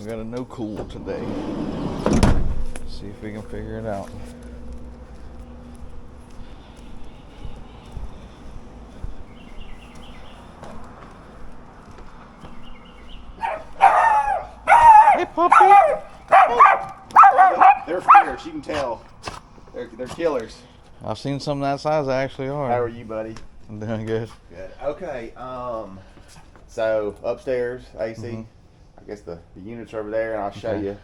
We got a no cool today. See if we can figure it out. Hey, puppy. They're fierce, you can tell. They're killers. I've seen some that size that actually are. How are you, buddy? I'm doing good. Good. Okay. So upstairs, AC. I guess the units are over there, and I'll show you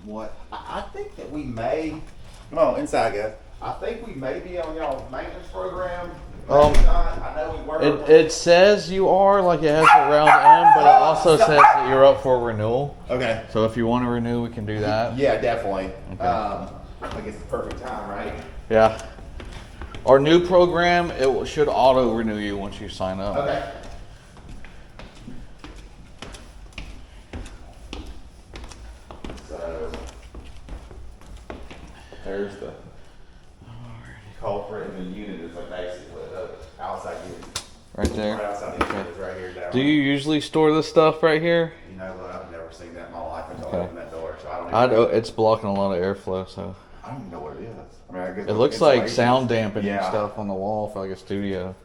what I think that we may. Come on, inside, guys. I think we may be on y'all's maintenance program. I know we were. It says you are, like it has a round M, but it also says that you're up for renewal. Okay. So if you want to renew, we can do that. Yeah, definitely. Okay. I guess it's the perfect time, right? Yeah. Our new program, it should auto renew you once you sign up. Okay. So there's the culprit, and the unit is like basically the outside unit. Right there. Right outside the unit is right here. Down. Do you usually store this stuff right here? You know what? I've never seen that in my life until I opened that door. So I don't. It's blocking a lot of airflow, so. I don't even know what it is. I mean, I guess It looks like insulation. sound dampening Yeah. stuff on the wall for like a studio.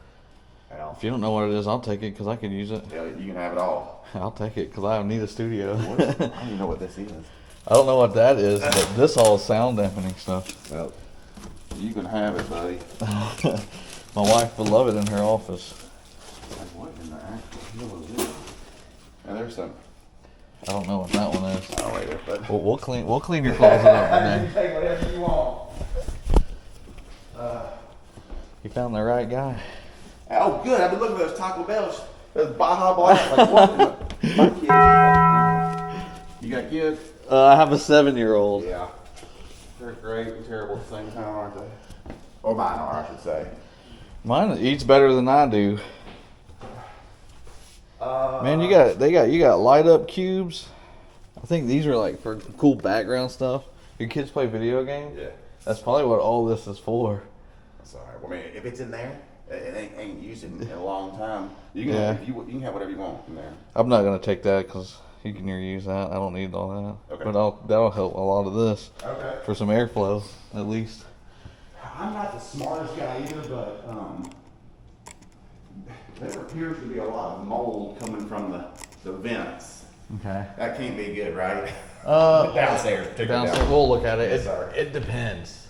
Well, If you don't know what it is, I'll take it because I could use it. yeah, you can have it all. I'll take it because I need a studio. I don't even know what this is. I don't know what that is, but this all is sound dampening stuff. Well, you can have it, buddy. My wife would love it in her office. Like, what in the actual hell is this? And there's some. I don't know what that one is. I don't know either, but. We'll clean your closet up You today. can take whatever you want. You found the right guy. Oh, good. I've been looking at those Taco Bells. Those Baja Blast. Like, what? My kids. You got kids? I have a 7-year-old. Yeah. They're great and terrible at the same time, aren't they? Or mine are, I should say. Mine eats better than I do. Man, you got light up cubes. I think these are like for cool background stuff. Your kids play video games? Yeah. That's probably what all this is for. That's all right. Well, I mean, if it's in there, it ain't used in a long time. You can, Yeah. you can have whatever you want in there. I'm not gonna take that because you can reuse that. I don't need all that. Okay. But that'll help a lot of this Okay. for some airflow at least. I'm not the smartest guy either, but there appears to be a lot of mold coming from the vents. Okay. That can't be good, right? Downstairs. We'll look at it. Yes, sir. It depends.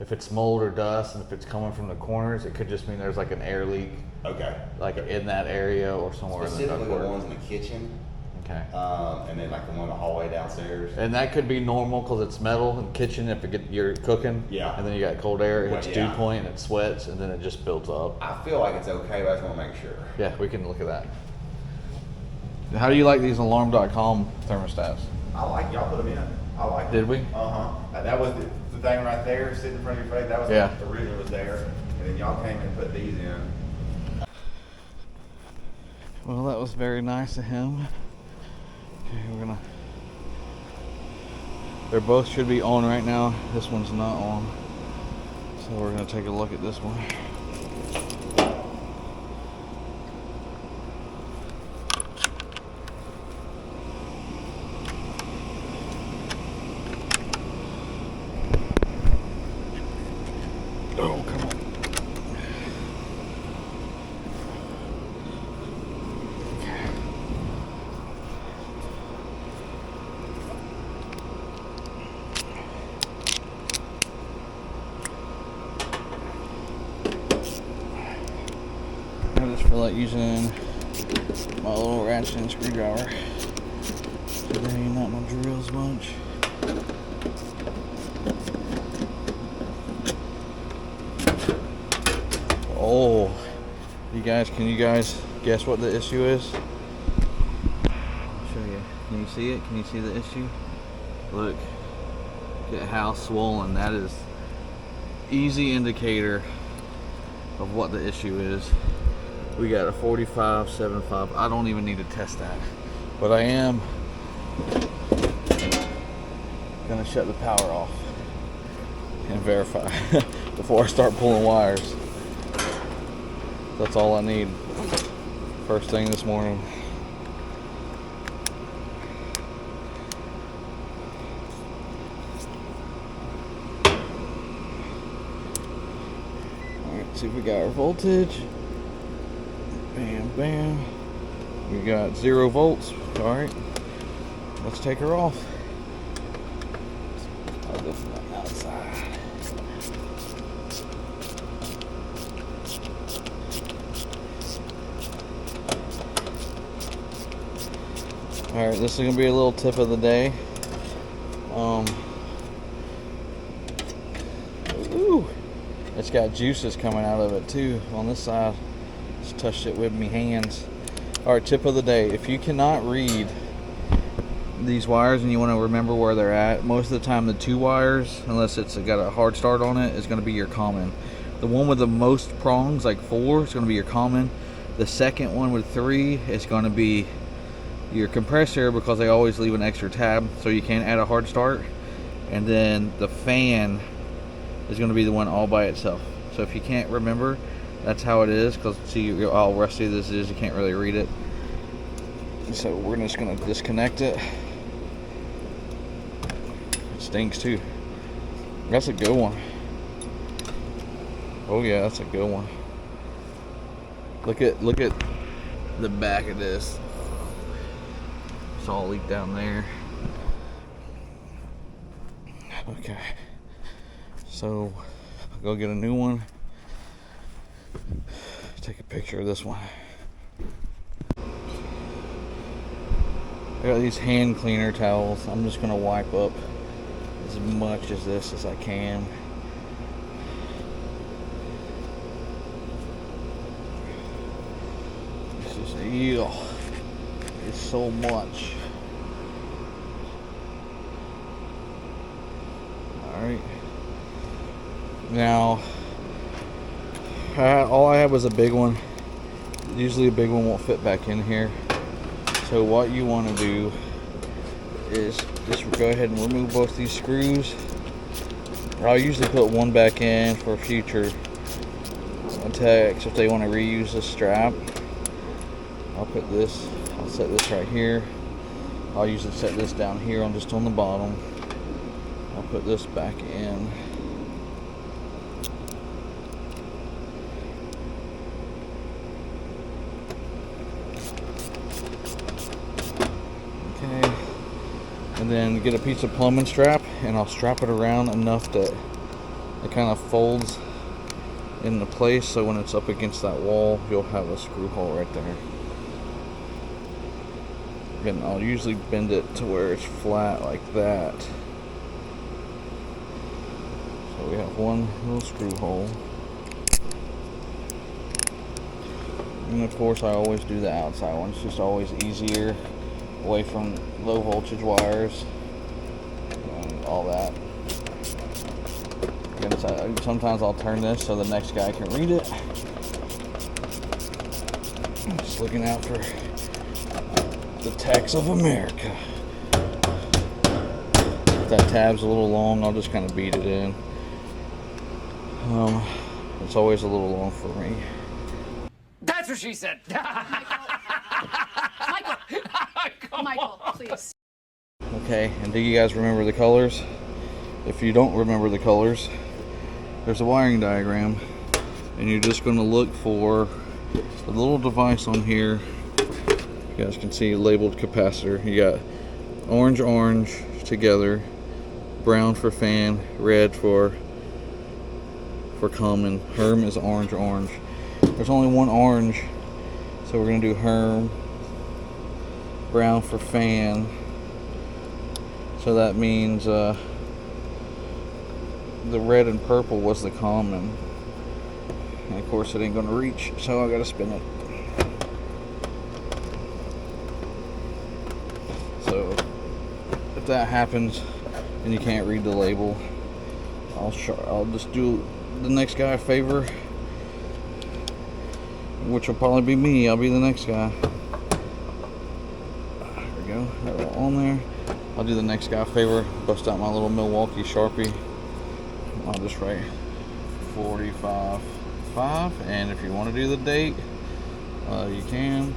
If it's mold or dust, and if it's coming from the corners, it could just mean there's like an air leak, Okay. like in that area or somewhere in the Specifically the ductwork. ones in the kitchen, Okay. and then like the one in the hallway downstairs. And that could be normal because it's metal in the kitchen. If you're cooking, Yeah. and then you got cold air, it hits Yeah. dew point and it sweats, and then it just builds up. I feel like it's okay, but I just want to make sure. Yeah, we can look at that. How do you like these alarm.com thermostats? I like y'all put them in. I like Did we? That was the thing right there, sitting in front of your face. That was Yeah. the original was there, and then y'all came and put these in. Well, that was very nice of him. Okay, they both should be on right now. This one's not on. So we're gonna take a look at this one. Oh, come on. I just feel like using my little ratchet and screwdriver today, not my drills much. Oh, can you guys guess what the issue is? I'll show you. Can you see it? Can you see the issue? Look at how swollen. That is easy indicator of what the issue is. We got a 45.75. I don't even need to test that, but I am gonna shut the power off and verify before I start pulling wires. That's all I need first thing this morning. See if we got our voltage. Bam, bam. We got 0 volts. Alright. Let's take her off. I'll go from the outside. Alright, this is going to be a little tip of the day. Ooh, it's got juices coming out of it too on this side. Just touched it with me hands. Alright, tip of the day. If you cannot read these wires and you want to remember where they're at, most of the time the 2 wires, unless it's got a hard start on it, is going to be your common. The one with the most prongs, like 4, is going to be your common. The second one with 3 is going to be your compressor, because they always leave an extra tab so you can't add a hard start. And then the fan is going to be the one all by itself. So if you can't remember, that's how it is, because see how rusty this is, you can't really read it. So we're just going to disconnect it. It stinks too. That's a good one. Oh yeah, that's a good one. Look at the back of this. It's all leaked down there. Okay, so I'll go get a new one. Take a picture of this one. I got these hand cleaner towels. I'm just gonna wipe up as much of this as I can. This is it's so much. Alright. Now, all I had was a big one. Usually a big one won't fit back in here. So what you want to do is just go ahead and remove both these screws. I'll usually put one back in for future attacks if they want to reuse this strap. I'll set this right here. I'll usually set this down here on just on the bottom. I'll put this back in. Okay. And then get a piece of plumbing strap, and I'll strap it around enough that it kind of folds into place, so when it's up against that wall, you'll have a screw hole right there. Again, I'll usually bend it to where it's flat like that. So we have one little screw hole. And of course I always do the outside one. It's just always easier, away from low voltage wires and all that. Again, sometimes I'll turn this so the next guy can read it. Just looking out for the techs of America. If that tab's a little long, I'll just kind of beat it in. It's always a little long for me. That's what she said. Michael, please. Okay, and do you guys remember the colors? If you don't remember the colors, there's a wiring diagram, and you're just going to look for a little device on here. You guys can see labeled capacitor. You got orange together, brown for fan, red for common. Herm is orange. There's only one orange, so we're gonna do Herm. Brown for fan. So that means the red and purple was the common. And of course it ain't gonna reach, so I gotta spin it. So if that happens and you can't read the label, I'll just do the next guy a favor, which will probably be me. I'll be the next guy. There we go. Got it on there. I'll do the next guy a favor. Bust out my little Milwaukee Sharpie. I'll just write 45.5, and if you want to do the date, you can.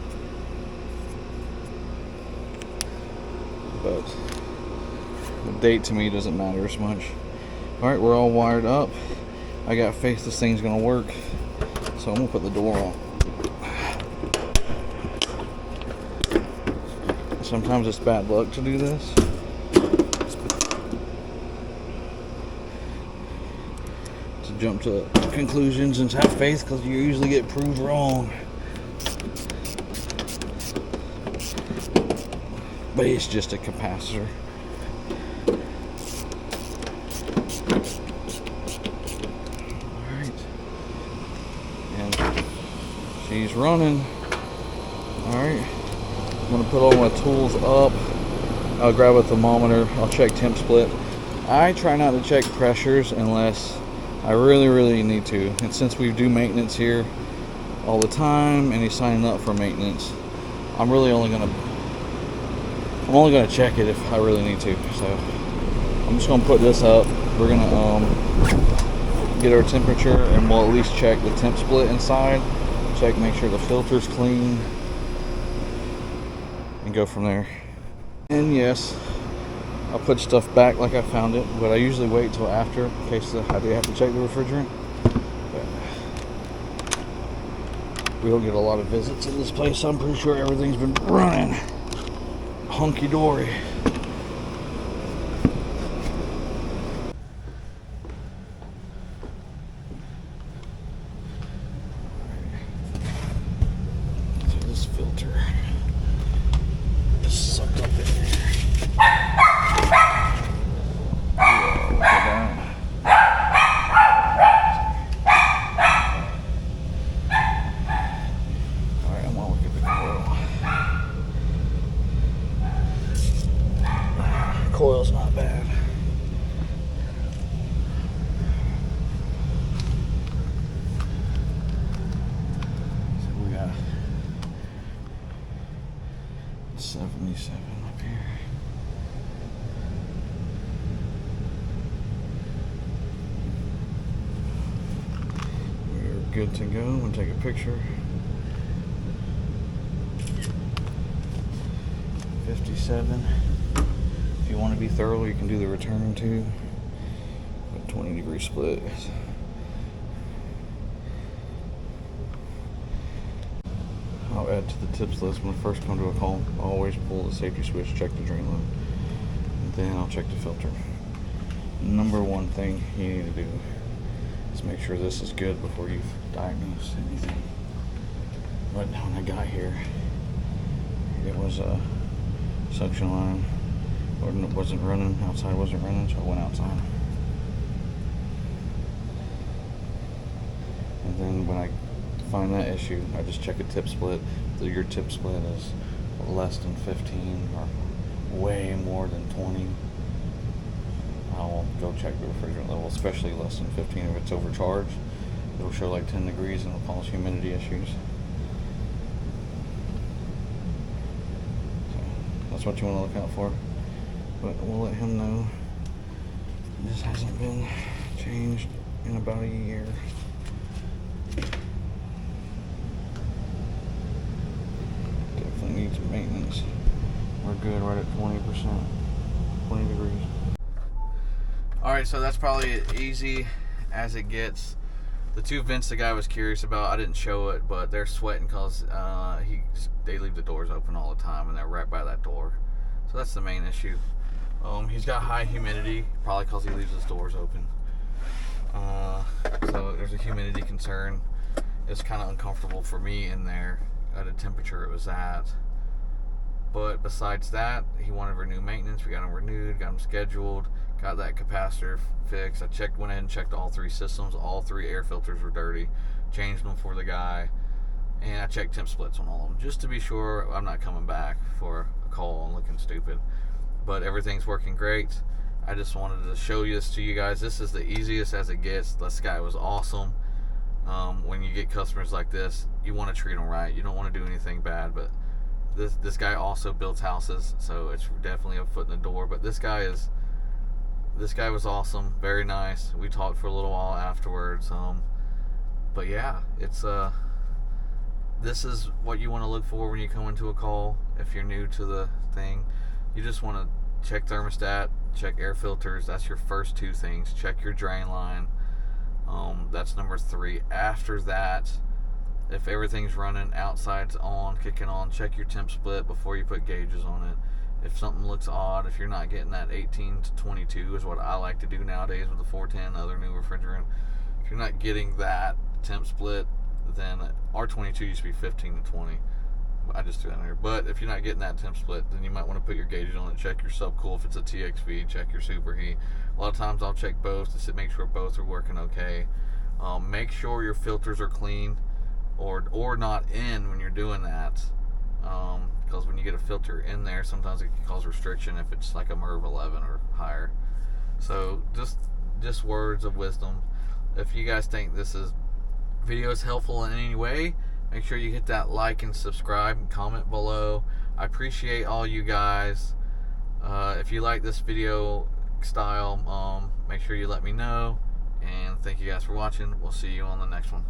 But the date to me doesn't matter as much. Alright, we're all wired up. I got faith this thing's gonna work. So I'm gonna put the door on. Sometimes it's bad luck to do this. To jump to conclusions and have faith, because you usually get proved wrong. But it's just a capacitor. Alright. And she's running. Alright. I'm going to put all my tools up. I'll grab a thermometer. I'll check temp split. I try not to check pressures unless I really need to. And since we do maintenance here all the time and he's signing up for maintenance, I'm only going to check it if I really need to. So I'm just going to put this up. We're going to get our temperature, and we'll at least check the temp split inside. Check, make sure the filter's clean, and go from there. And yes, I'll put stuff back like I found it, but I usually wait till after in case I do have to check the refrigerant. But we don't get a lot of visits in this place, so I'm pretty sure everything's been running hunky-dory. So this filter is sucked up in there. Alright, I'm gonna look at the coil. Coil's not bad. So we got 77 up here. We're good to go. I'm gonna take a picture. 57. If you want to be thorough, you can do the return too. But 20-degree split. I'll add to the tips list when I first come to a call. Always pull the safety switch, check the drain load, and then I'll check the filter. Number one thing you need to do is make sure this is good before you diagnose anything. But when I got here, it was a suction line. Wasn't running, outside wasn't running, so I went outside. And then when I find that issue, I just check a tip split. If your tip split is less than 15 or way more than 20, I'll go check the refrigerant level, especially less than 15. If it's overcharged, it'll show like 10 degrees and it'll cause humidity issues. So that's what you want to look out for. But we'll let him know this hasn't been changed in about a year. Definitely needs maintenance. We're good right at 20%, 20 degrees. Alright, so that's probably as easy as it gets. The two vents the guy was curious about, I didn't show it, but they're sweating because they leave the doors open all the time and they're right by that door. So that's the main issue. He's got high humidity, probably because he leaves his doors open. So there's a humidity concern. It's kind of uncomfortable for me in there at a temperature it was at. But besides that, he wanted to renew maintenance. We got him renewed, got him scheduled, got that capacitor fixed. Went ahead and checked all three systems. All three air filters were dirty. Changed them for the guy. And I checked temp splits on all of them, just to be sure I'm not coming back for a call and looking stupid. But everything's working great. I just wanted to show this to you guys. This is the easiest as it gets. This guy was awesome. When you get customers like this, you want to treat them right. You don't want to do anything bad. But this guy also builds houses, so it's definitely a foot in the door. But this guy was awesome, very nice. We talked for a little while afterwards. But yeah, it's this is what you want to look for when you come into a call. If you're new to the thing, you just want to check thermostat, check air filters. That's your first two things. Check your drain line. That's number 3. After that, If everything's running, outside's on, kicking on, check your temp split before you put gauges on it. If something looks odd, if you're not getting that 18 to 22 is what I like to do nowadays with the 410, other new refrigerant. If you're not getting that temp split, then R22 used to be 15 to 20. I just threw that in here. But if you're not getting that temp split, then you might want to put your gauges on it. Check your subcool if it's a TXV. Check your superheat. A lot of times I'll check both to make sure both are working okay. Make sure your filters are clean or not in when you're doing that. Because when you get a filter in there, sometimes it can cause restriction if it's like a MERV 11 or higher. So just words of wisdom. If you guys think this video is helpful in any way, make sure you hit that like and subscribe and comment below. I appreciate all you guys. If you like this video style, make sure you let me know. And thank you guys for watching. We'll see you on the next one.